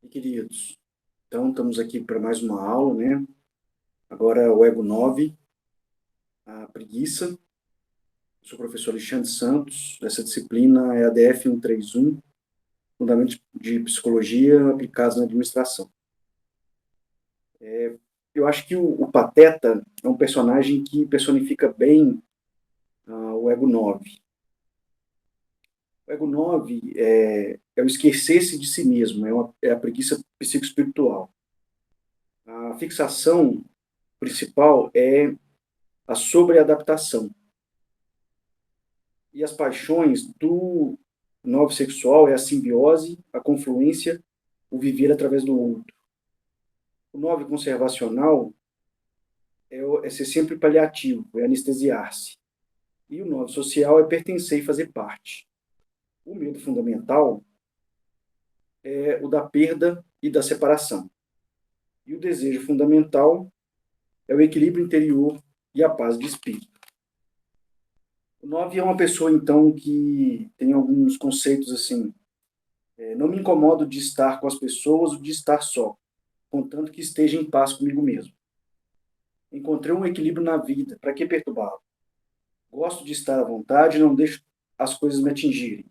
E, queridos, então estamos aqui para mais uma aula, né? Agora o Ego 9, a preguiça. Eu sou o professor Alexandre Santos, essa disciplina é a DF 131, Fundamentos de Psicologia aplicados na administração. Eu acho que o Pateta é um personagem que personifica bem o Ego 9. O Ego 9 é o esquecer-se de si mesmo, é a preguiça psicoespiritual. A fixação principal é a sobreadaptação. E as paixões do novo sexual é a simbiose, a confluência, o viver através do outro. O novo conservacional é ser sempre paliativo, é anestesiar-se. E o novo social é pertencer e fazer parte. O medo fundamental é o da perda e da separação. E o desejo fundamental é o equilíbrio interior e a paz de espírito. O 9 é uma pessoa, então, que tem alguns conceitos assim. Não me incomodo de estar com as pessoas ou de estar só, contanto que esteja em paz comigo mesmo. Encontrei um equilíbrio na vida, para que perturbá-lo? Gosto de estar à vontade e não deixo as coisas me atingirem.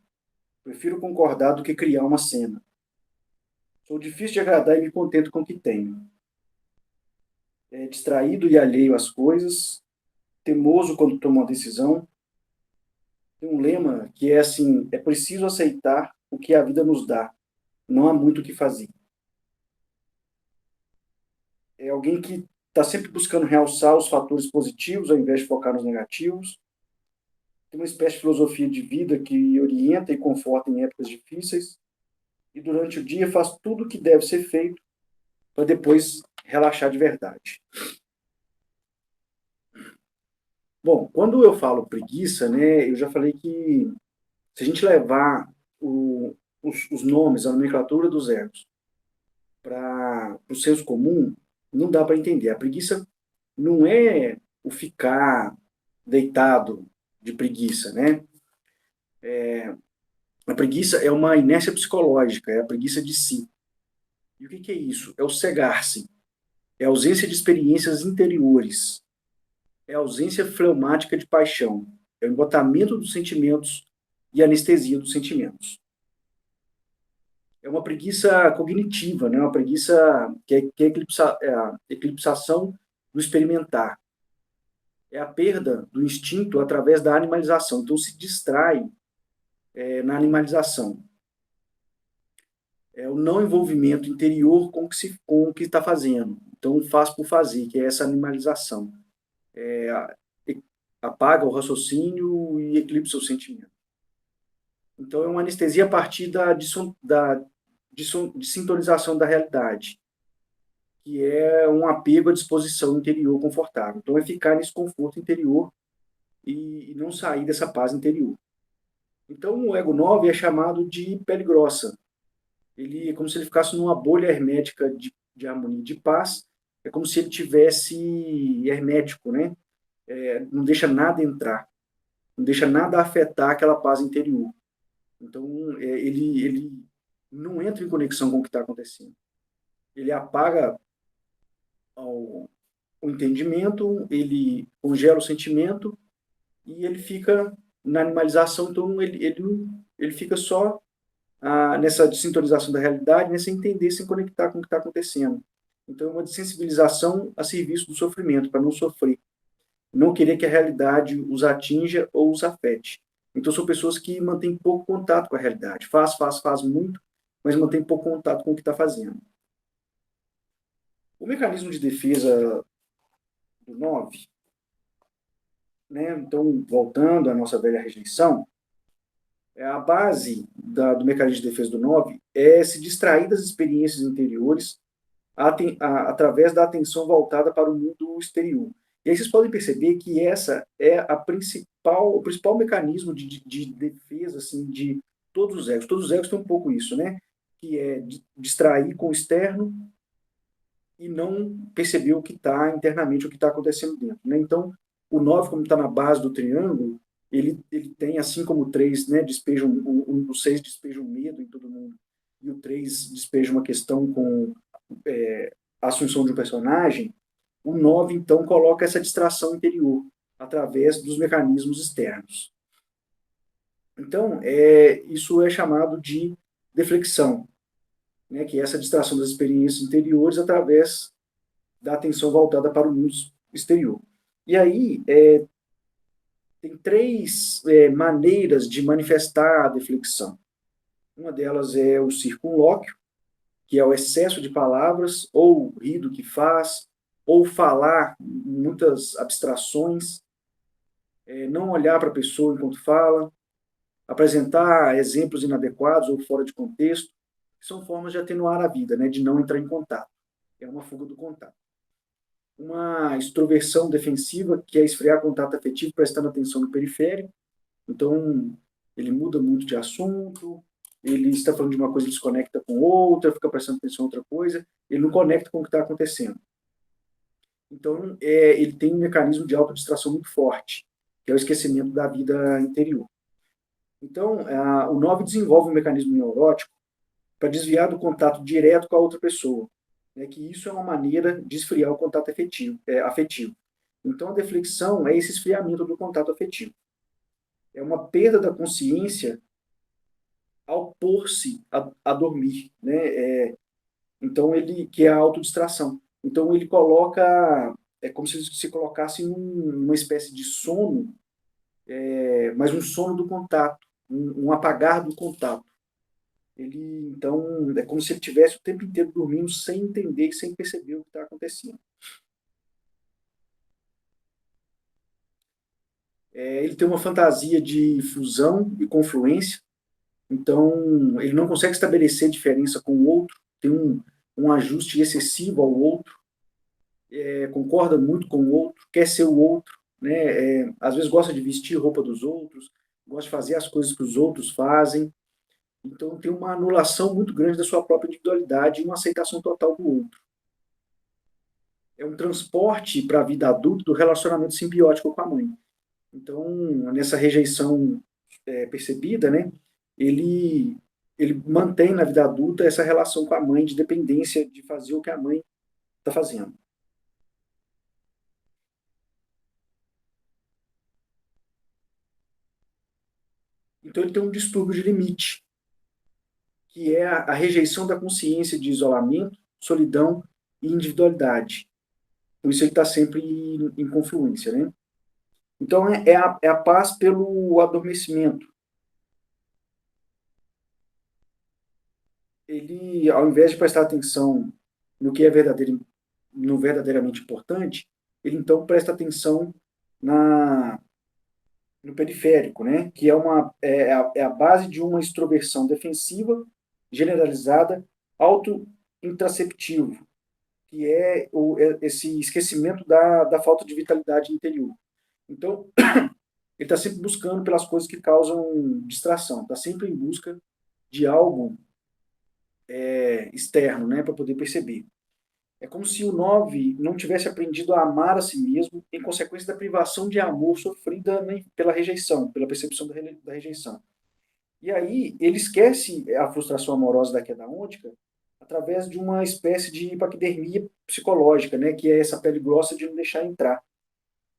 Prefiro concordar do que criar uma cena. Sou difícil de agradar e me contento com o que tenho. Distraído e alheio às coisas, teimoso quando tomo uma decisão. Tem um lema que é assim: é preciso aceitar o que a vida nos dá, não há muito o que fazer. É alguém que está sempre buscando realçar os fatores positivos ao invés de focar nos negativos. Tem uma espécie de filosofia de vida que orienta e conforta em épocas difíceis. E durante o dia faz tudo o que deve ser feito para depois relaxar de verdade. Bom, quando eu falo preguiça, né, eu já falei que se a gente levar os nomes, a nomenclatura dos egos para o senso comum, não dá para entender. A preguiça não é o ficar deitado de preguiça, né? A preguiça é uma inércia psicológica, é a preguiça de si. E o que é isso? É o cegar-se, é a ausência de experiências interiores, é a ausência fleumática de paixão, é o embotamento dos sentimentos e a anestesia dos sentimentos. É uma preguiça cognitiva, né? Uma preguiça que é a eclipsação do experimentar. É a perda do instinto através da animalização. Então, se distrai na animalização. É o não envolvimento interior com o que está fazendo. Então, faz por fazer, que é essa animalização. Apaga o raciocínio e eclipsa o sentimento. Então, é uma anestesia a partir de sintonização da realidade, que é um apego à disposição interior confortável. Então, é ficar nesse conforto interior e não sair dessa paz interior. Então, o ego 9 é chamado de pele grossa. Ele é como se ele ficasse numa bolha hermética de harmonia e de paz. É como se ele tivesse hermético, né? Não deixa nada entrar, não deixa nada afetar aquela paz interior. Então, ele não entra em conexão com o que está acontecendo. Ele apaga o entendimento, ele congela o sentimento e ele fica na animalização. Então, ele fica só nessa desintonização da realidade, nessa entender, se conectar com o que está acontecendo. Então, é uma desensibilização a serviço do sofrimento, para não sofrer. Não querer que a realidade os atinja ou os afete. Então, são pessoas que mantêm pouco contato com a realidade. Faz muito, mas mantém pouco contato com o que está fazendo. O mecanismo de defesa do 9, né? Então, voltando à nossa velha rejeição, a base do mecanismo de defesa do 9 é se distrair das experiências interiores através da atenção voltada para o mundo exterior. E aí vocês podem perceber que essa é o principal mecanismo de defesa assim, de todos os egos. Todos os egos têm um pouco isso, né? Que é distrair com o externo e não perceber o que está internamente, o que está acontecendo dentro. Né? Então, o 9, como está na base do triângulo, ele tem, assim como o 3, né, despeja o 6 despeja o medo em todo mundo. e o 3 despeja uma questão com a assunção de um personagem, o 9 então, coloca essa distração interior através dos mecanismos externos. Então, isso é chamado de deflexão, né, que é essa distração das experiências interiores através da atenção voltada para o mundo exterior. E aí, tem três maneiras de manifestar a deflexão. Uma delas é o circunlóquio, que é o excesso de palavras, ou rir do que faz, ou falar muitas abstrações, não olhar para a pessoa enquanto fala, apresentar exemplos inadequados ou fora de contexto, que são formas de atenuar a vida, né, de não entrar em contato. É uma fuga do contato. Uma extroversão defensiva, que é esfriar contato afetivo, prestando atenção no periférico. Então, ele muda muito de assunto, ele está falando de uma coisa, ele se conecta com outra, fica prestando atenção em outra coisa, ele não conecta com o que está acontecendo. Então, ele tem um mecanismo de autodistração muito forte, que é o esquecimento da vida interior. Então, o 9 desenvolve um mecanismo neurótico para desviar do contato direto com a outra pessoa, né, que isso é uma maneira de esfriar o contato afetivo. Então, a deflexão é esse esfriamento do contato afetivo. É uma perda da consciência ao pôr-se a dormir, né? Então, que é a autodistração. Então, ele coloca, é como se colocasse numa espécie de sono, mas um sono do contato, um apagar do contato. Ele, então, é como se ele estivesse o tempo inteiro dormindo sem entender, sem perceber o que está acontecendo. Ele tem uma fantasia de fusão e confluência, então ele não consegue estabelecer diferença com o outro, tem um ajuste excessivo ao outro, concorda muito com o outro, quer ser o outro, né? Às vezes gosta de vestir roupa dos outros, gosta de fazer as coisas que os outros fazem, então tem uma anulação muito grande da sua própria individualidade e uma aceitação total do outro. É um transporte para a vida adulta do relacionamento simbiótico com a mãe. Então, nessa rejeição percebida, né, ele, ele mantém na vida adulta essa relação com a mãe de dependência de fazer o que a mãe está fazendo. Então, ele tem um distúrbio de limite, que é a rejeição da consciência de isolamento, solidão e individualidade. Por isso ele está sempre em confluência, né? Então, é a paz pelo adormecimento. Ele, ao invés de prestar atenção no que é no verdadeiramente importante, ele então presta atenção no periférico, né? Que é a base de uma extroversão defensiva, generalizada, auto-intraceptivo, que esse esquecimento da falta de vitalidade interior. Então, ele está sempre buscando pelas coisas que causam distração, está sempre em busca de algo externo, né, para poder perceber. É como se o 9 não tivesse aprendido a amar a si mesmo em consequência da privação de amor sofrida, né, pela rejeição, pela percepção da rejeição. E aí ele esquece a frustração amorosa da queda ôntica através de uma espécie de paquidermia psicológica, né, que é essa pele grossa de não deixar entrar.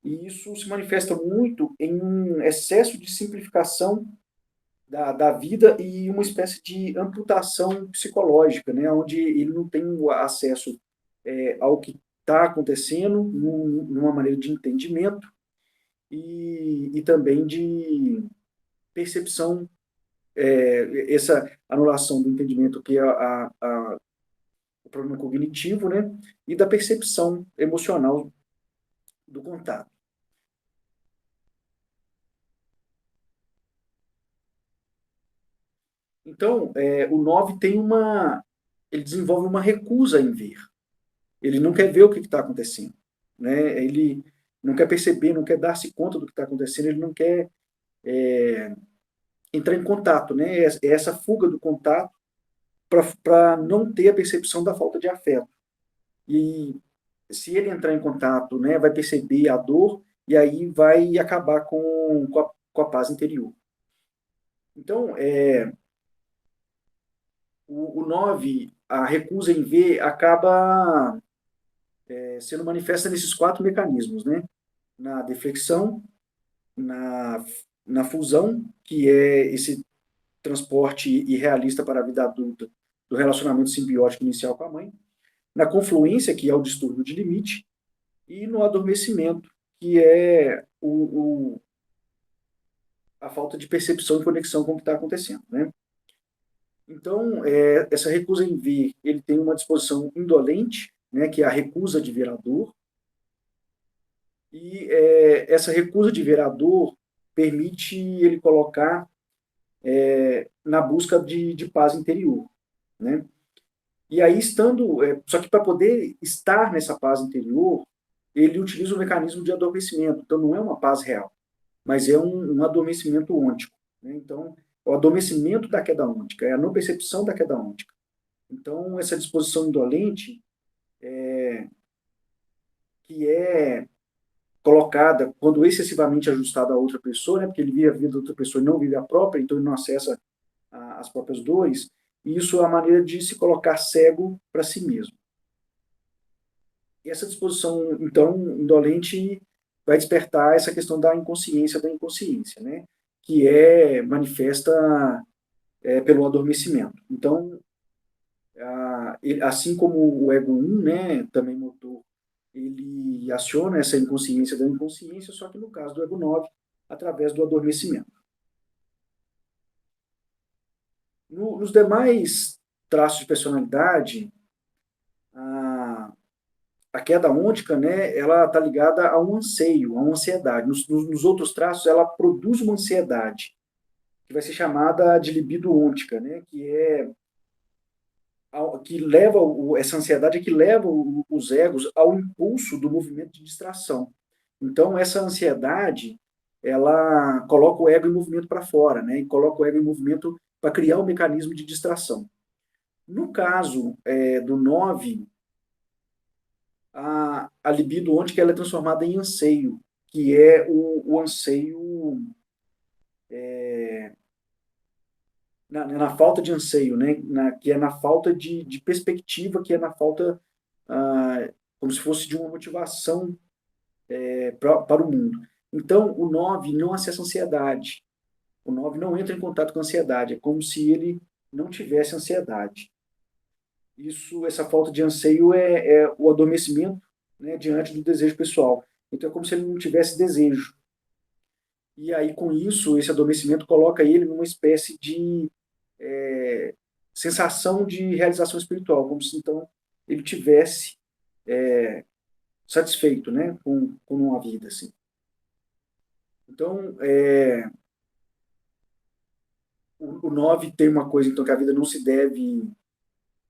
E isso se manifesta muito em um excesso de simplificação da vida e uma espécie de amputação psicológica, né, onde ele não tem acesso ao que está acontecendo, numa maneira de entendimento e também de percepção, essa anulação do entendimento, que é o problema cognitivo, né, e da percepção emocional do contato. Então, o 9 ele desenvolve uma recusa em ver. Ele não quer ver o que está acontecendo, né? Ele não quer perceber, não quer dar-se conta do que está acontecendo, ele não quer entrar em contato, né? É essa fuga do contato para não ter a percepção da falta de afeto. E se ele entrar em contato, né, vai perceber a dor e aí vai acabar com a paz interior. Então, O 9, a recusa em V, acaba sendo manifesta nesses quatro mecanismos, né? Na deflexão, na, na fusão, que é esse transporte irrealista para a vida adulta do relacionamento simbiótico inicial com a mãe, na confluência, que é o distúrbio de limite, e no adormecimento, que é a falta de percepção e conexão com o que está acontecendo, né? Então, essa recusa em vir, ele tem uma disposição indolente, né, que é a recusa de ver a dor, e essa recusa de ver a dor permite ele colocar na busca de paz interior, né? E aí, só que para poder estar nessa paz interior, ele utiliza o mecanismo de adormecimento. Então, não é uma paz real, mas é um adormecimento ôntico, né? Então, é o adormecimento da queda ôntica, é a não percepção da queda ôntica. Então, essa disposição indolente, que é colocada quando excessivamente ajustada a outra pessoa, né? Porque ele vive a vida da outra pessoa e não vive a própria, então ele não acessa as próprias dores, e isso é a maneira de se colocar cego para si mesmo. E essa disposição, então, indolente vai despertar essa questão da inconsciência, né? Que é manifesta pelo adormecimento. Então, assim como o ego 1, né, também motor, ele aciona essa inconsciência da inconsciência, só que no caso do ego 9, através do adormecimento. Nos demais traços de personalidade, a, a queda ôntica, né, ela está ligada a um anseio, a uma ansiedade. Nos outros traços, ela produz uma ansiedade, que vai ser chamada de libido ôntica, né, que leva essa ansiedade é que leva os egos ao impulso do movimento de distração. Então, essa ansiedade, ela coloca o ego em movimento para fora, né, e coloca o ego em movimento para criar um mecanismo de distração. No caso do 9, a libido ôntica ela é transformada em anseio, que é o anseio na falta de anseio, né? Que é na falta de perspectiva, que é na falta, como se fosse de uma motivação para o mundo. Então, o 9 não acessa a ansiedade. O 9 não entra em contato com a ansiedade. É como se ele não tivesse ansiedade. Essa falta de anseio é o adormecimento, né, diante do desejo pessoal. Então, é como se ele não tivesse desejo. E aí, com isso, esse adormecimento coloca ele numa espécie de sensação de realização espiritual, como se então ele tivesse satisfeito, né, com uma vida assim. Então, o 9 tem uma coisa então que a vida não se deve,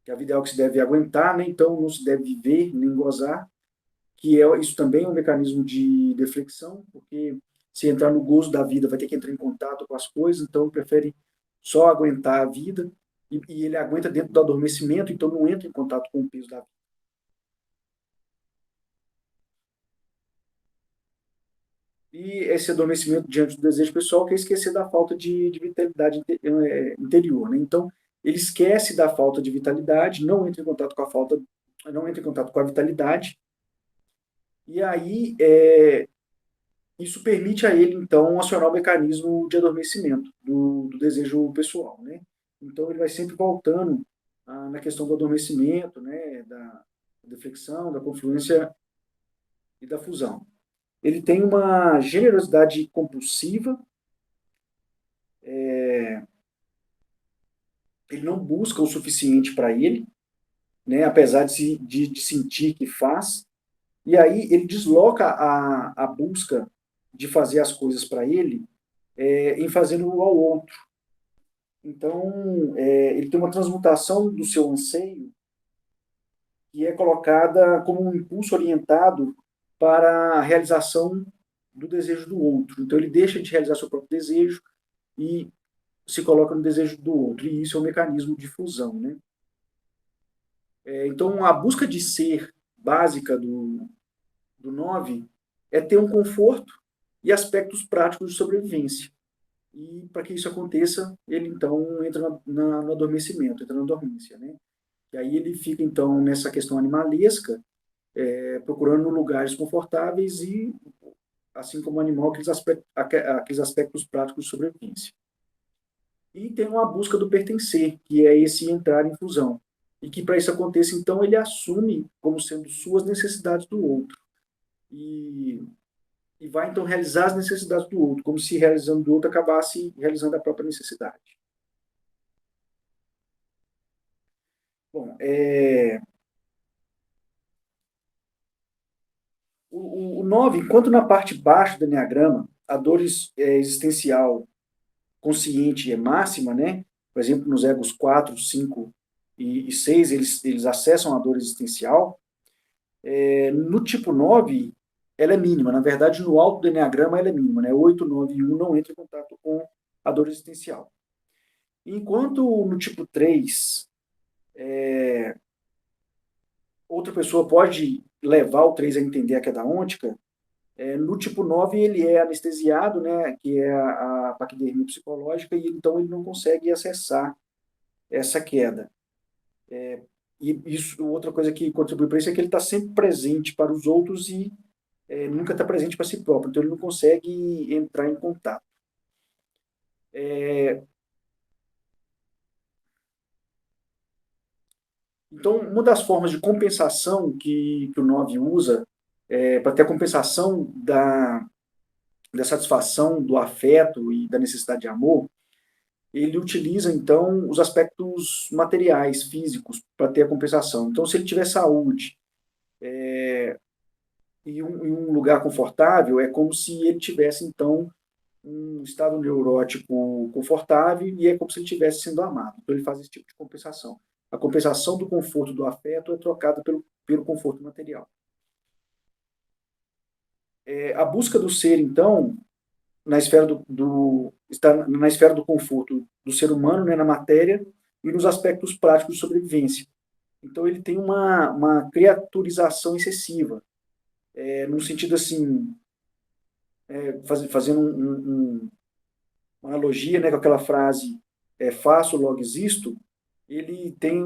que a vida é algo que se deve aguentar, né? Então não se deve viver nem gozar, que isso também é um mecanismo de deflexão, porque se entrar no gozo da vida vai ter que entrar em contato com as coisas, então prefere só aguentar a vida, e ele aguenta dentro do adormecimento, então não entra em contato com o peso da vida. E esse adormecimento diante do desejo pessoal quer esquecer da falta de vitalidade interior, né? Então, ele esquece da falta de vitalidade, não entra em contato com a falta, não entra em contato com a vitalidade, e aí isso permite a ele, então, acionar o mecanismo de adormecimento do desejo pessoal, né? Então, ele vai sempre voltando na questão do adormecimento, né? Da deflexão, da confluência e da fusão. Ele tem uma generosidade compulsiva, ele não busca o suficiente para ele, né? Apesar de sentir que faz, e aí ele desloca a busca de fazer as coisas para ele em fazendo ao outro. Então, ele tem uma transmutação do seu anseio que é colocada como um impulso orientado para a realização do desejo do outro. Então, ele deixa de realizar seu próprio desejo e se coloca no desejo do outro. E isso é um mecanismo de fusão, né? Então, a busca de ser básica do 9 é ter um conforto e aspectos práticos de sobrevivência. e para que isso aconteça, ele então entra no adormecimento, entra na dormência, né? E aí ele fica então nessa questão animalesca, procurando lugares confortáveis e, assim como o animal, aqueles aspectos práticos de sobrevivência. E tem uma busca do pertencer, que é esse entrar em fusão. E que para isso aconteça, então, ele assume como sendo suas necessidades do outro. E, e vai, então, realizar as necessidades do outro, como se realizando do outro acabasse realizando a própria necessidade. Bom, o 9, enquanto na parte baixa do Enneagrama, a dor existencial consciente é máxima, né? Por exemplo, nos egos 4, 5 e 6, eles acessam a dor existencial. No tipo 9, ela é mínima. Na verdade, no alto do Enneagrama, ela é mínima. Né? 8, 9 e 1 não entram em contato com a dor existencial. Enquanto no tipo 3, outra pessoa pode levar o 3 a entender a queda ôntica, no tipo 9 ele é anestesiado, né, que é a paquidermia psicológica, e então ele não consegue acessar essa queda. E isso, outra coisa que contribui para isso é que ele está sempre presente para os outros e nunca está presente para si próprio, então ele não consegue entrar em contato. Então, uma das formas de compensação que o 9 usa para ter a compensação da satisfação do afeto e da necessidade de amor, ele utiliza, então, os aspectos materiais, físicos, para ter a compensação. Então, se ele tiver saúde em um lugar confortável, é como se ele tivesse, então, um estado neurótico confortável e é como se ele estivesse sendo amado. Então, ele faz esse tipo de compensação. A compensação do conforto do afeto é trocada pelo conforto material. A busca do ser, então, na esfera está na esfera do conforto do ser humano, né, na matéria, e nos aspectos práticos de sobrevivência. Então, ele tem uma criaturização excessiva, num sentido assim, fazendo uma analogia, né, com aquela frase faço, logo existo, ele tem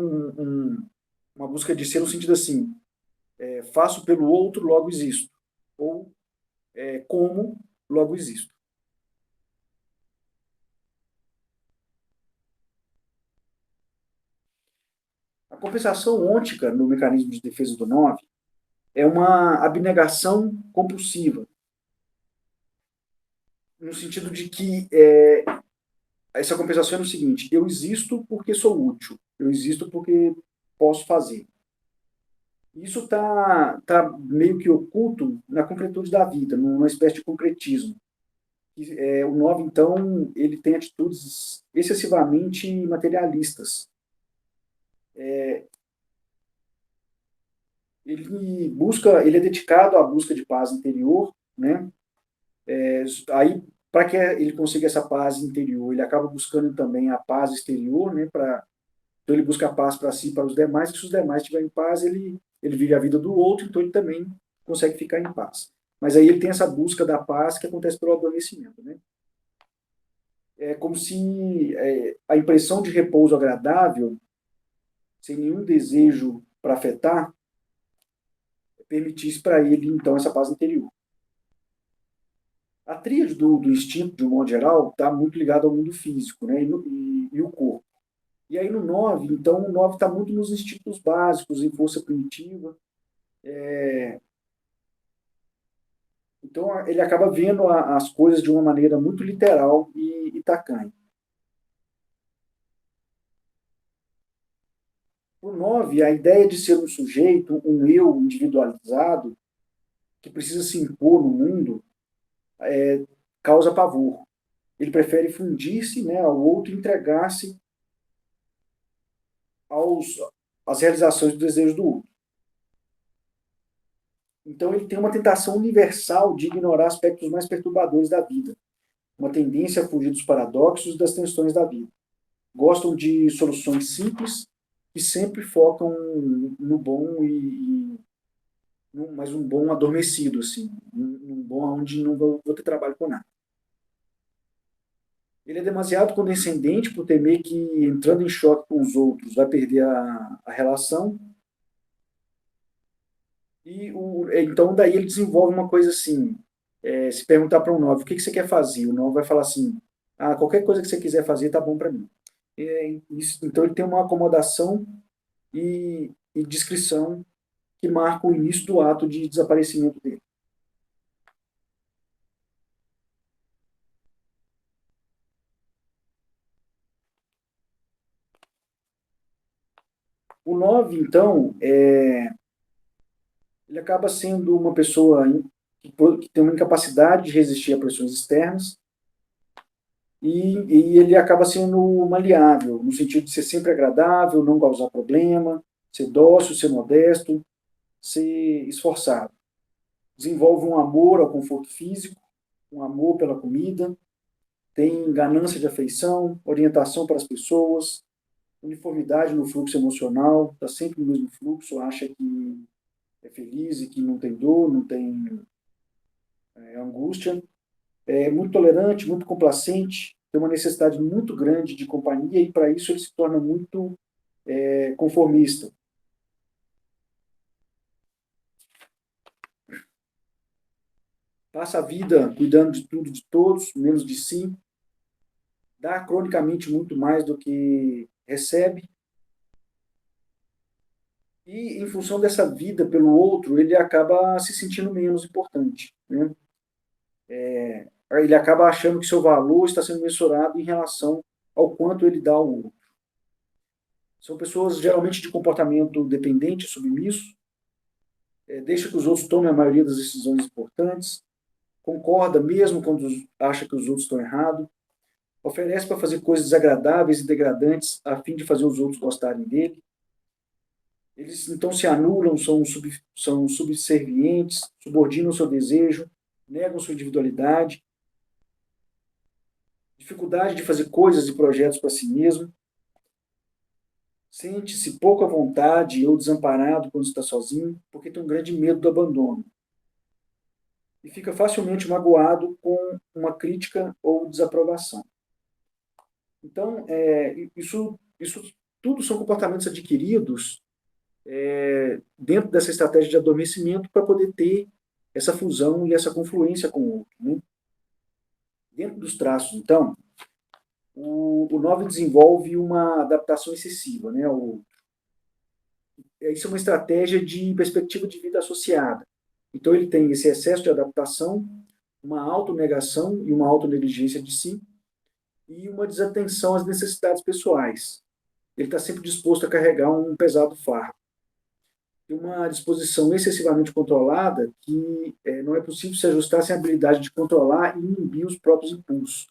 uma busca de ser no sentido assim, faço pelo outro, logo existo. Ou como, logo existo. A compensação ôntica no mecanismo de defesa do 9 é uma abnegação compulsiva, no sentido de que essa compensação é o seguinte: eu existo porque sou útil, eu existo porque posso fazer. Isso tá meio que oculto na concretude da vida, numa espécie de concretismo. O 9, então, ele tem atitudes excessivamente materialistas. Ele é dedicado à busca de paz interior, né? Aí, para que ele consiga essa paz interior, ele acaba buscando também a paz exterior, né? Então ele busca a paz para si e para os demais, e se os demais estiverem em paz, ele vive a vida do outro, então ele também consegue ficar em paz. Mas aí ele tem essa busca da paz que acontece pelo adormecimento, né? É como se a impressão de repouso agradável, sem nenhum desejo para afetar, permitisse para ele, então, essa paz interior. A tríade do instinto, de um modo geral, está muito ligada ao mundo físico, né? E o corpo. E aí no 9, então, o 9 está muito nos instintos básicos, em força primitiva. Então, ele acaba vendo as coisas de uma maneira muito literal e tacanha. Para o 9, a ideia de ser um sujeito, um eu individualizado, que precisa se impor no mundo, causa pavor. Ele prefere fundir-se, né, ao outro e entregar-se às realizações do desejo do outro. Então, ele tem uma tentação universal de ignorar aspectos mais perturbadores da vida, uma tendência a fugir dos paradoxos e das tensões da vida. Gostam de soluções simples que sempre focam no bom mas um bom adormecido, assim, um bom onde não vou ter trabalho com nada. Ele é demasiado condescendente por temer que, entrando em choque com os outros, vai perder a relação. Então, daí ele desenvolve uma coisa assim, se perguntar para um 9, o que você quer fazer? O 9 vai falar assim, qualquer coisa que você quiser fazer tá bom para mim. Então, ele tem uma acomodação e discrição que marca o início do ato de desaparecimento dele. O 9 então, ele acaba sendo uma pessoa que tem uma incapacidade de resistir a pressões externas e ele acaba sendo maleável, no sentido de ser sempre agradável, não causar problema, ser dócil, ser modesto, ser esforçado. Desenvolve um amor ao conforto físico, um amor pela comida, tem ganância de afeição, orientação para as pessoas, uniformidade no fluxo emocional, está sempre no mesmo fluxo, acha que é feliz e que não tem dor, não tem angústia. É muito tolerante, muito complacente, tem uma necessidade muito grande de companhia e, para isso, ele se torna muito conformista. Passa a vida cuidando de tudo, de todos, menos de si. Dá cronicamente muito mais do que recebe. E, em função dessa vida pelo outro, ele acaba se sentindo menos importante, né? Ele acaba achando que seu valor está sendo mensurado em relação ao quanto ele dá ao outro. São pessoas geralmente de comportamento dependente, submisso, deixa que os outros tomem a maioria das decisões importantes, concorda mesmo quando acha que os outros estão errados, oferece para fazer coisas desagradáveis e degradantes a fim de fazer os outros gostarem dele. Eles então se anulam, são subservientes, subordinam o seu desejo, negam sua individualidade, dificuldade de fazer coisas e projetos para si mesmo, sente-se pouco à vontade ou desamparado quando está sozinho, porque tem um grande medo do abandono. E fica facilmente magoado com uma crítica ou desaprovação. Então, isso tudo são comportamentos adquiridos dentro dessa estratégia de adormecimento para poder ter essa fusão e essa confluência com o outro. Né? Dentro dos traços, então, o 9 desenvolve uma adaptação excessiva. Né? Isso é uma estratégia de perspectiva de vida associada. Então, ele tem esse excesso de adaptação, uma autonegação e uma autonegligência de si, e uma desatenção às necessidades pessoais. Ele está sempre disposto a carregar um pesado fardo. Tem uma disposição excessivamente controlada que não é possível se ajustar sem a habilidade de controlar e inibir os próprios impulsos.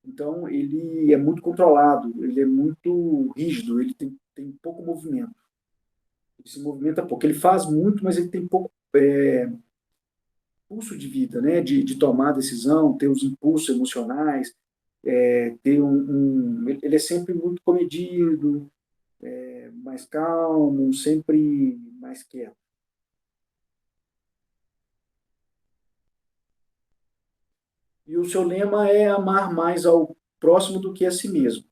Então, ele é muito controlado, ele é muito rígido, ele tem pouco movimento. Ele se movimenta pouco. Ele faz muito, mas ele tem pouco pulso de vida, né? De tomar decisão, ter os impulsos emocionais, ele é sempre muito comedido, mais calmo, sempre mais quieto. E o seu lema é amar mais ao próximo do que a si mesmo.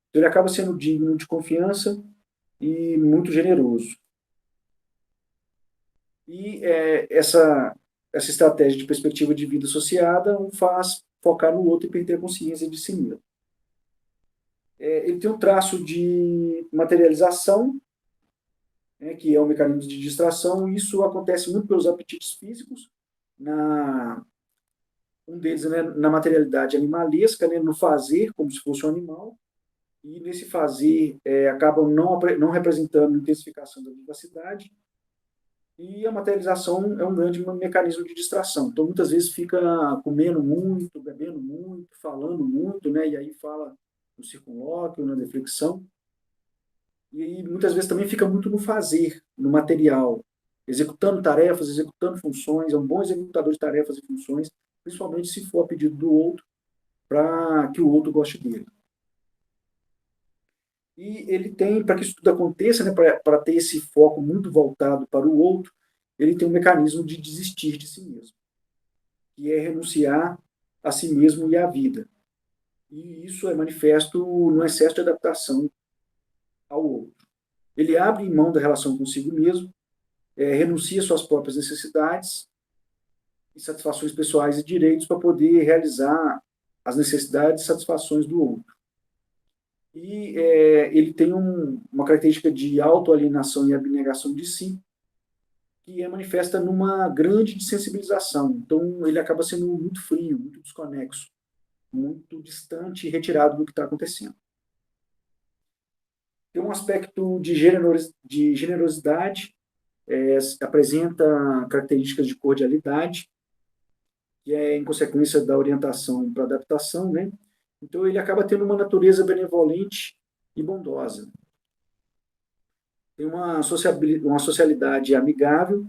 Então, ele acaba sendo digno de confiança e muito generoso. E essa estratégia de perspectiva de vida associada o faz focar no outro e perder a consciência de si mesmo. Ele tem um traço de materialização, né, que é um mecanismo de distração, e isso acontece muito pelos apetites físicos, um deles, né, na materialidade animalesca, né, no fazer, como se fosse um animal, e nesse fazer acabam não representando intensificação da vivacidade, e a materialização é um grande mecanismo de distração. Então, muitas vezes fica comendo muito, bebendo muito, falando muito, né, e aí fala no circunlóquio, na deflexão, e aí, muitas vezes também fica muito no fazer, no material, executando tarefas, executando funções, é um bom executador de tarefas e funções, principalmente se for a pedido do outro, para que o outro goste dele. E ele tem, para que isso tudo aconteça, né, para ter esse foco muito voltado para o outro, ele tem um mecanismo de desistir de si mesmo, que é renunciar a si mesmo e à vida. e isso é manifesto no excesso de adaptação ao outro. Ele abre mão da relação consigo mesmo, renuncia às suas próprias necessidades e satisfações pessoais e direitos para poder realizar as necessidades e satisfações do outro. E ele tem uma característica de autoalienação e abnegação de si, que é manifesta numa grande sensibilização. Então, ele acaba sendo muito frio, muito desconexo, muito distante e retirado do que está acontecendo. Tem um aspecto de generosidade, apresenta características de cordialidade, que é em consequência da orientação para adaptação, né? Então, ele acaba tendo uma natureza benevolente e bondosa. Tem uma socialidade amigável,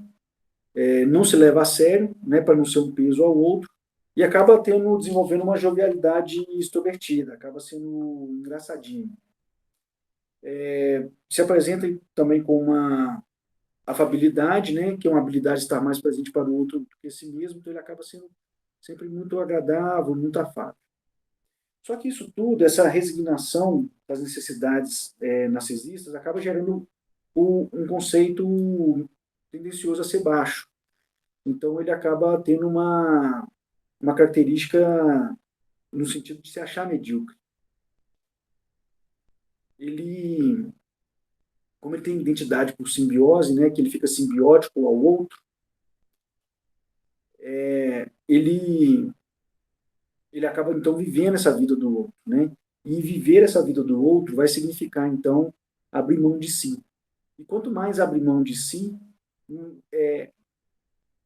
não se leva a sério, né, para não ser um peso ao outro, e acaba desenvolvendo uma jovialidade extrovertida, acaba sendo engraçadinho. Se apresenta também com uma afabilidade, né, que é uma habilidade de estar mais presente para o outro do que si mesmo, então ele acaba sendo sempre muito agradável, muito afável. Só que isso tudo, essa resignação das necessidades narcisistas, acaba gerando um conceito tendencioso a ser baixo. Então, ele acaba tendo uma característica no sentido de se achar medíocre. Ele, como ele tem identidade por simbiose, né, que ele fica simbiótico ao outro, ele acaba, então, vivendo essa vida do outro, né? E viver essa vida do outro vai significar, então, abrir mão de si. E quanto mais abrir mão de si,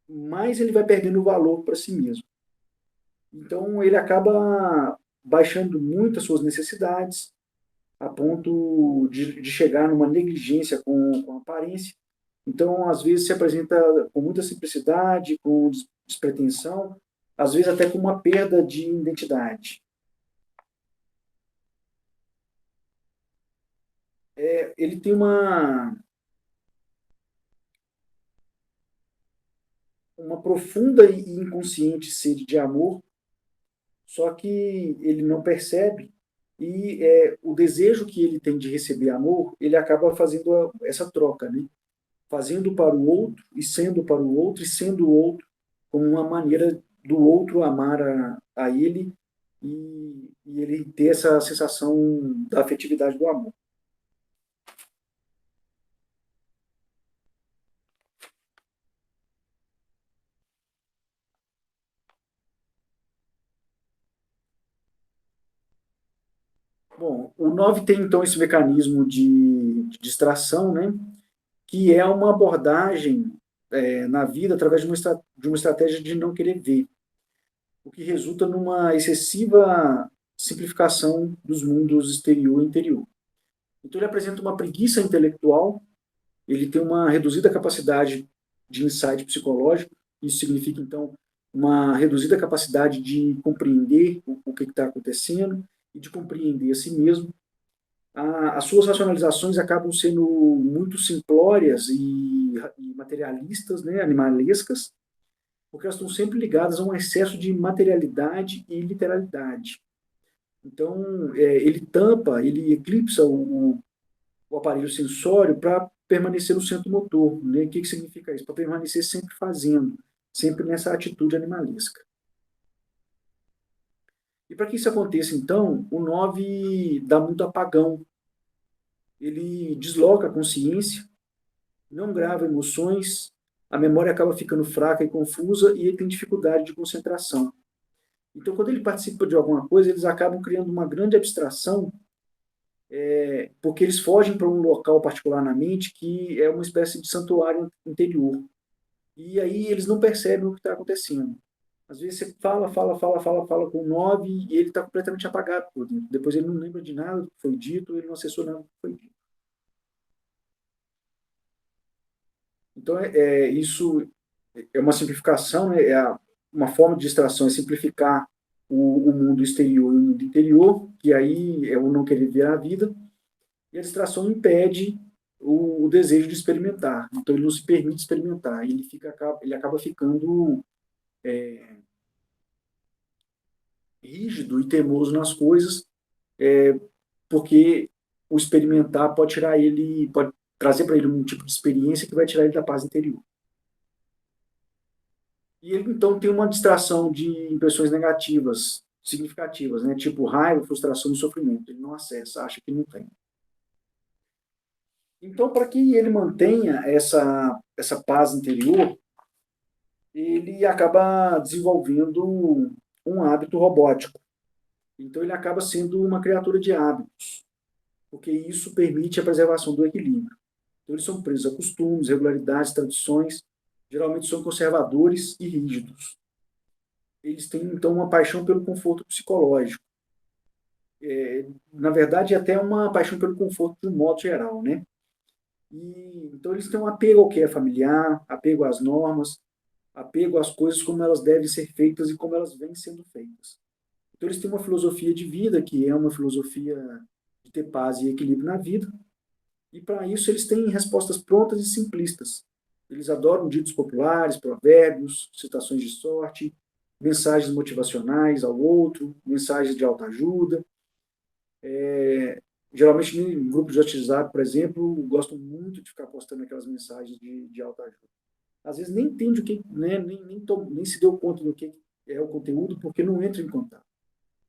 mais ele vai perdendo valor para si mesmo. Então, ele acaba baixando muito as suas necessidades, a ponto de chegar numa negligência com a aparência. Então, às vezes, se apresenta com muita simplicidade, com despretensão, às vezes até com uma perda de identidade. Ele tem uma profunda e inconsciente sede de amor, só que ele não percebe, e o desejo que ele tem de receber amor, ele acaba fazendo essa troca, né? Fazendo para o outro, e sendo para o outro, e sendo o outro, como uma maneira do outro amar a ele, e ele ter essa sensação da afetividade do amor. Bom, o 9 tem então esse mecanismo de distração, né? Que é uma abordagem na vida através de uma estratégia de não querer ver, o que resulta numa excessiva simplificação dos mundos exterior e interior. Então ele apresenta uma preguiça intelectual, ele tem uma reduzida capacidade de insight psicológico, isso significa então uma reduzida capacidade de compreender o que está acontecendo e de compreender a si mesmo. As suas racionalizações acabam sendo muito simplórias e materialistas, né, animalescas, porque elas estão sempre ligadas a um excesso de materialidade e literalidade. Então, ele tampa, ele eclipsa o aparelho sensório para permanecer no centro motor. Né? O que significa isso? Para permanecer sempre fazendo, sempre nessa atitude animalesca. E para que isso aconteça, então, o 9 dá muito apagão. Ele desloca a consciência, não grava emoções, a memória acaba ficando fraca e confusa e ele tem dificuldade de concentração. Então, quando ele participa de alguma coisa, eles acabam criando uma grande abstração, porque eles fogem para um local particular na mente que é uma espécie de santuário interior. E aí eles não percebem o que está acontecendo. Às vezes você fala com o 9 e ele está completamente apagado por dentro. Depois ele não lembra de nada do que foi dito, ele não acessou nada do que foi dito. Então, isso é uma simplificação, né? Uma forma de distração é simplificar o mundo exterior e o mundo interior, que aí é o não querer ver a vida, e a distração impede o desejo de experimentar. Então, ele não se permite experimentar, ele acaba ficando rígido e teimoso nas coisas, é, porque o experimentar pode tirar ele, pode trazer para ele um tipo de experiência que vai tirar ele da paz interior. E ele, então, tem uma distração de impressões negativas, significativas, né? Tipo raiva, frustração e sofrimento. Ele não acessa, acha que não tem. Então, para que ele mantenha essa paz interior, ele acaba desenvolvendo um hábito robótico. Então, ele acaba sendo uma criatura de hábitos, porque isso permite a preservação do equilíbrio. Então, eles são presos a costumes, regularidades, tradições, geralmente são conservadores e rígidos. Eles têm, então, uma paixão pelo conforto psicológico. Na verdade, até uma paixão pelo conforto de um modo geral, né? E, então, eles têm um apego ao que é familiar, apego às normas, apego às coisas como elas devem ser feitas e como elas vêm sendo feitas. Então, eles têm uma filosofia de vida, que é uma filosofia de ter paz e equilíbrio na vida, e para isso eles têm respostas prontas e simplistas. Eles adoram ditos populares, provérbios, citações de sorte, mensagens motivacionais ao outro, mensagens de autoajuda. Geralmente, em grupos de WhatsApp, por exemplo, gostam muito de ficar postando aquelas mensagens de autoajuda. Às vezes nem entende o que, né, nem se deu conta do que é o conteúdo, porque não entra em contato.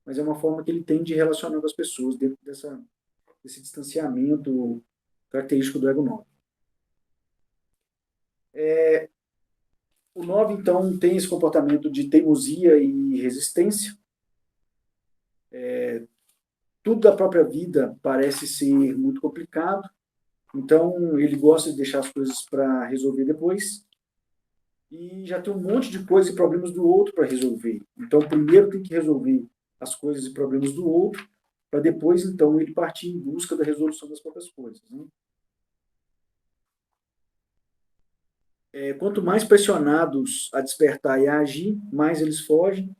Mas é uma forma que ele tem de relacionar com as pessoas dentro desse distanciamento característico do ego 9. O 9 então, tem esse comportamento de teimosia e resistência. Tudo da própria vida parece ser muito complicado, então ele gosta de deixar as coisas para resolver depois, e já tem um monte de coisas e problemas do outro para resolver. Então, primeiro tem que resolver as coisas e problemas do outro, para depois, então, ele partir em busca da resolução das próprias coisas. Né? Quanto mais pressionados a despertar e a agir, mais eles fogem,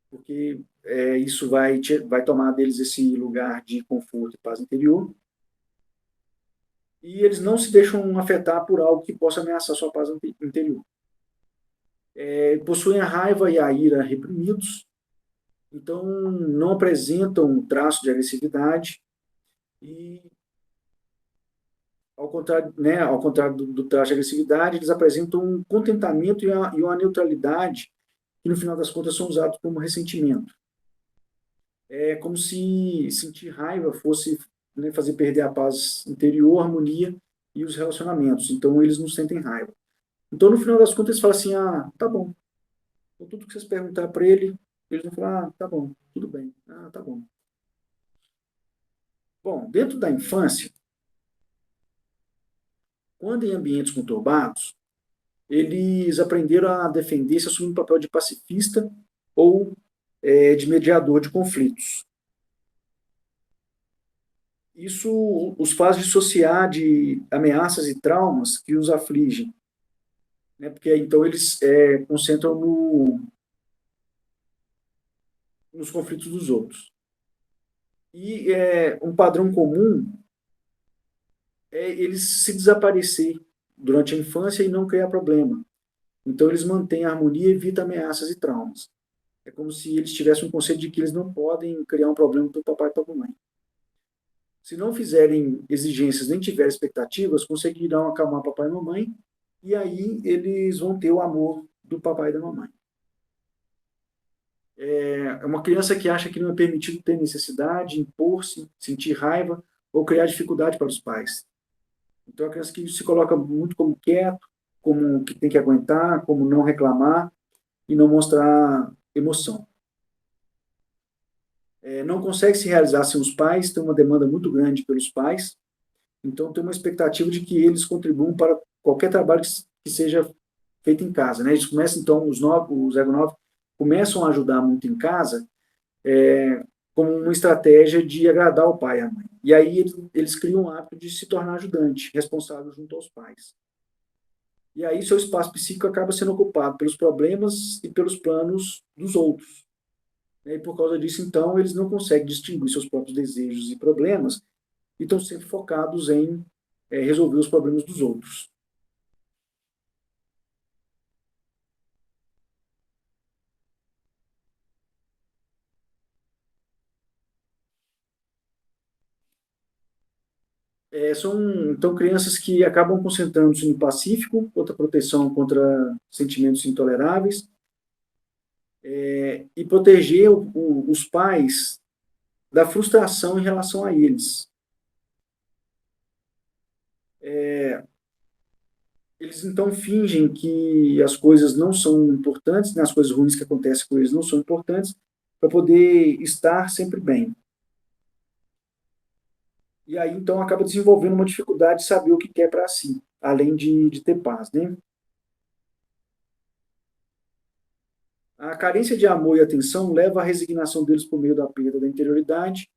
porque isso vai tomar deles esse lugar de conforto e paz interior, e eles não se deixam afetar por algo que possa ameaçar sua paz interior. Possuem a raiva e a ira reprimidos, então não apresentam traço de agressividade e, ao contrário do traço de agressividade, eles apresentam um contentamento e uma neutralidade que, no final das contas, são usados como ressentimento. É como se sentir raiva fosse, né, fazer perder a paz interior, a harmonia e os relacionamentos. Então, eles não sentem raiva. Então, no final das contas, eles falam assim, tá bom. Então, tudo que vocês perguntar para ele, eles vão falar, tá bom, tudo bem, tá bom. Bom, dentro da infância, quando em ambientes conturbados, eles aprenderam a defender-se assumindo o papel de pacifista ou de mediador de conflitos. Isso os faz dissociar de ameaças e traumas que os afligem, né? Porque então eles concentram nos conflitos dos outros. E um padrão comum é eles se desaparecer durante a infância e não criar problema. Então eles mantêm a harmonia e evitam ameaças e traumas. É como se eles tivessem um conceito de que eles não podem criar um problema para o papai e para a mamãe. Se não fizerem exigências nem tiverem expectativas, conseguirão acalmar papai e mamãe, e aí eles vão ter o amor do papai e da mamãe. É uma criança que acha que não é permitido ter necessidade, impor-se, sentir raiva ou criar dificuldade para os pais. Então, é uma criança que se coloca muito como quieto, como que tem que aguentar, como não reclamar e não mostrar emoção. Não consegue se realizar sem os pais, tem uma demanda muito grande pelos pais, então tem uma expectativa de que eles contribuam para qualquer trabalho que seja feito em casa. Né? Eles começam, então, os ego 9 começam a ajudar muito em casa, como uma estratégia de agradar o pai e a mãe. E aí eles criam o hábito de se tornar ajudante, responsável junto aos pais. E aí seu espaço psíquico acaba sendo ocupado pelos problemas e pelos planos dos outros. E por causa disso, então, eles não conseguem distinguir seus próprios desejos e problemas e estão sempre focados em resolver os problemas dos outros. São, então, crianças que acabam concentrando-se no pacífico, outra proteção contra sentimentos intoleráveis, e proteger os pais da frustração em relação a eles. Eles, então, fingem que as coisas não são importantes, né, as coisas ruins que acontecem com eles não são importantes, para poder estar sempre bem. E aí, então, acaba desenvolvendo uma dificuldade de saber o que quer para si, além de ter paz, né? A carência de amor e atenção leva à resignação deles por meio da perda da interioridade,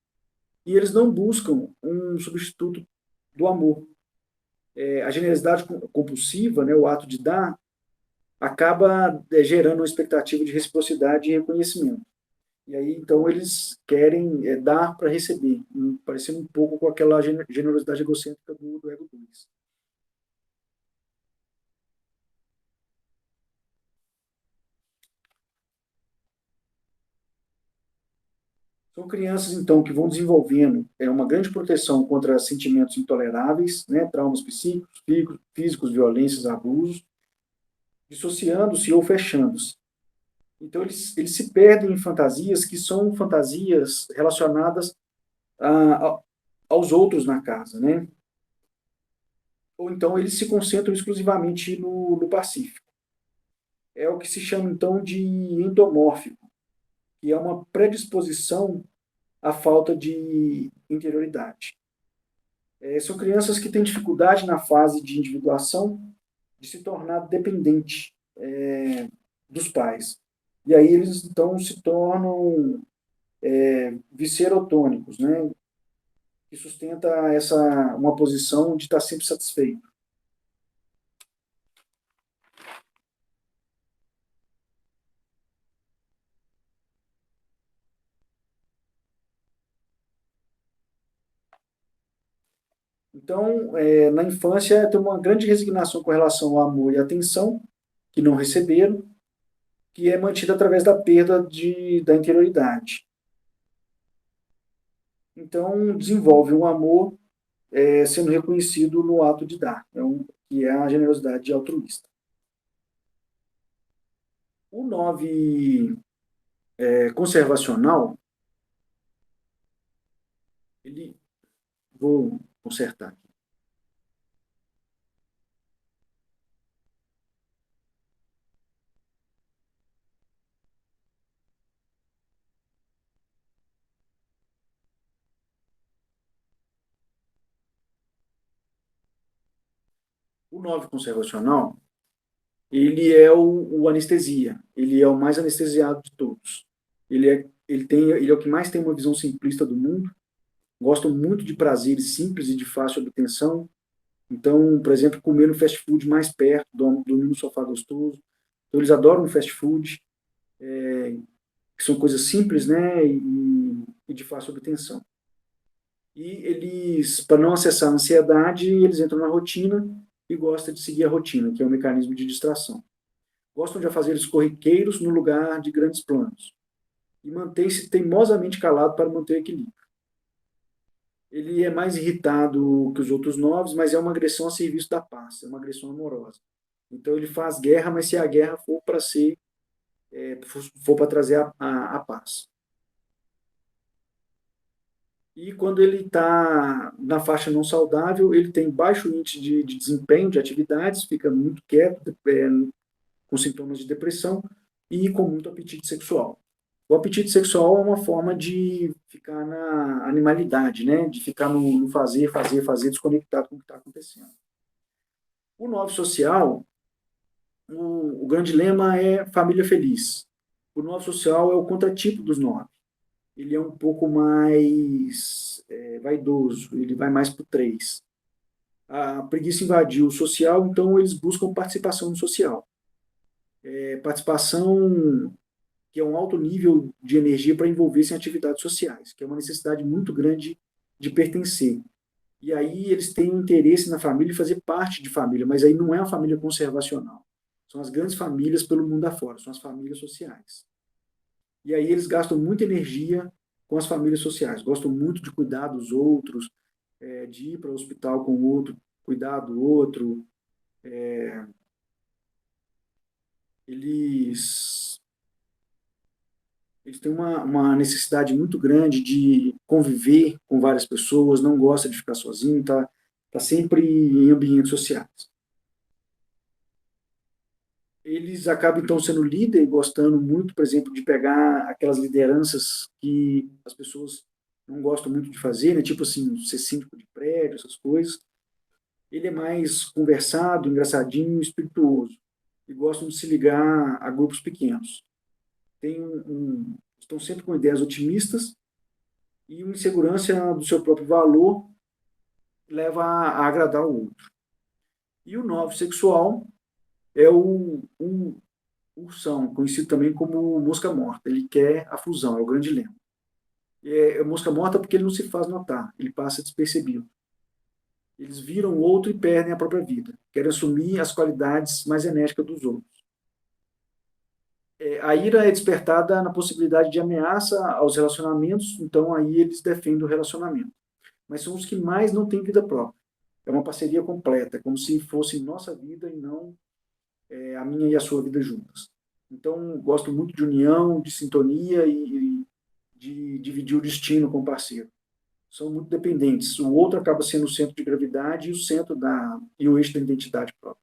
e eles não buscam um substituto do amor. A generosidade compulsiva, né, o ato de dar, acaba gerando uma expectativa de reciprocidade e reconhecimento. E aí, então, eles querem dar para receber, parecendo um pouco com aquela generosidade egocêntrica do ego 2. São crianças, então, que vão desenvolvendo uma grande proteção contra sentimentos intoleráveis, né, traumas psíquicos, físicos, violências, abusos, dissociando-se ou fechando-se. Então, eles se perdem em fantasias que são fantasias relacionadas a, aos outros na casa, né? Ou então, eles se concentram exclusivamente no pacífico. É o que se chama, então, de endomórfico, que é uma predisposição à falta de interioridade. São crianças que têm dificuldade na fase de individuação de se tornar dependente dos pais. E aí eles, então, se tornam viscerotônicos, né? Que sustenta uma posição de estar sempre satisfeito. Então, na infância, tem uma grande resignação com relação ao amor e atenção que não receberam, que é mantida através da perda da interioridade. Então, desenvolve um amor sendo reconhecido no ato de dar, que é a generosidade altruísta. O 9 conservacional, ele, vou consertar aqui. O 9 conservacional, ele é o anestesia, ele é o mais anestesiado de todos. Ele é o que mais tem uma visão simplista do mundo, gosta muito de prazeres simples e de fácil obtenção. Então, por exemplo, comer no fast food mais perto, dormir no sofá gostoso. Então, eles adoram fast food, que são coisas simples, né, e de fácil obtenção. E eles, para não acessar a ansiedade, eles entram na rotina e gostam de seguir a rotina, que é um mecanismo de distração. Gostam de fazer corriqueiros no lugar de grandes planos. E mantém-se teimosamente calado para manter o equilíbrio. Ele é mais irritado que os outros 9, mas é uma agressão a serviço da paz, é uma agressão amorosa. Então ele faz guerra, mas se a guerra for para for para trazer a paz. E quando ele está na faixa não saudável, ele tem baixo índice de desempenho de atividades, fica muito quieto, com sintomas de depressão e com muito apetite sexual. O apetite sexual é uma forma de ficar na animalidade, né? De ficar no fazer, fazer, fazer, desconectado com o que está acontecendo. O 9 social, o grande lema é família feliz. O 9 social é o contratipo dos 9. Ele é um pouco mais vaidoso, ele vai mais para o 3. A preguiça invadiu o social, então eles buscam participação no social. Participação que é um alto nível de energia para envolver-se em atividades sociais, que é uma necessidade muito grande de pertencer. E aí eles têm interesse na família e fazer parte de família, mas aí não é uma família conservacional. São as grandes famílias pelo mundo afora, são as famílias sociais. E aí eles gastam muita energia com as famílias sociais, gostam muito de cuidar dos outros, de ir para o hospital com o outro, cuidar do outro. Eles, eles têm uma necessidade muito grande de conviver com várias pessoas, não gosta de ficar sozinho, tá sempre em ambientes sociais. Eles acabam, então, sendo líder, gostando muito, por exemplo, de pegar aquelas lideranças que as pessoas não gostam muito de fazer, né? Tipo assim, ser síndico de prédio, essas coisas. Ele é mais conversado, engraçadinho, espirituoso. E gostam de se ligar a grupos pequenos. Estão sempre com ideias otimistas e uma insegurança do seu próprio valor leva a agradar o outro. E o novo sexual é o ursão, conhecido também como mosca morta. Ele quer a fusão, é o grande lema. É mosca morta porque ele não se faz notar, ele passa despercebido. Eles viram o outro e perdem a própria vida. Querem assumir as qualidades mais enérgicas dos outros. A ira é despertada na possibilidade de ameaça aos relacionamentos, então aí eles defendem o relacionamento. Mas são os que mais não têm vida própria. É uma parceria completa, como se fosse nossa vida e não a minha e a sua vida juntas. Então, gosto muito de união, de sintonia e de dividir o destino com o parceiro. São muito dependentes. O outro acaba sendo o centro de gravidade e o e o eixo da identidade própria.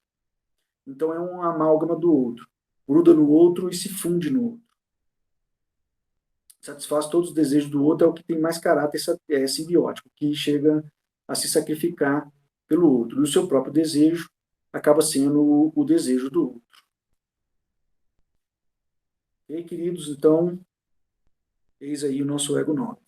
Então, é uma amálgama do outro. Gruda no outro e se funde no outro. Satisfaz todos os desejos do outro, é o que tem mais caráter simbiótico, que chega a se sacrificar pelo outro. E o seu próprio desejo acaba sendo o desejo do outro. E aí, queridos, então, eis aí o nosso ego 9.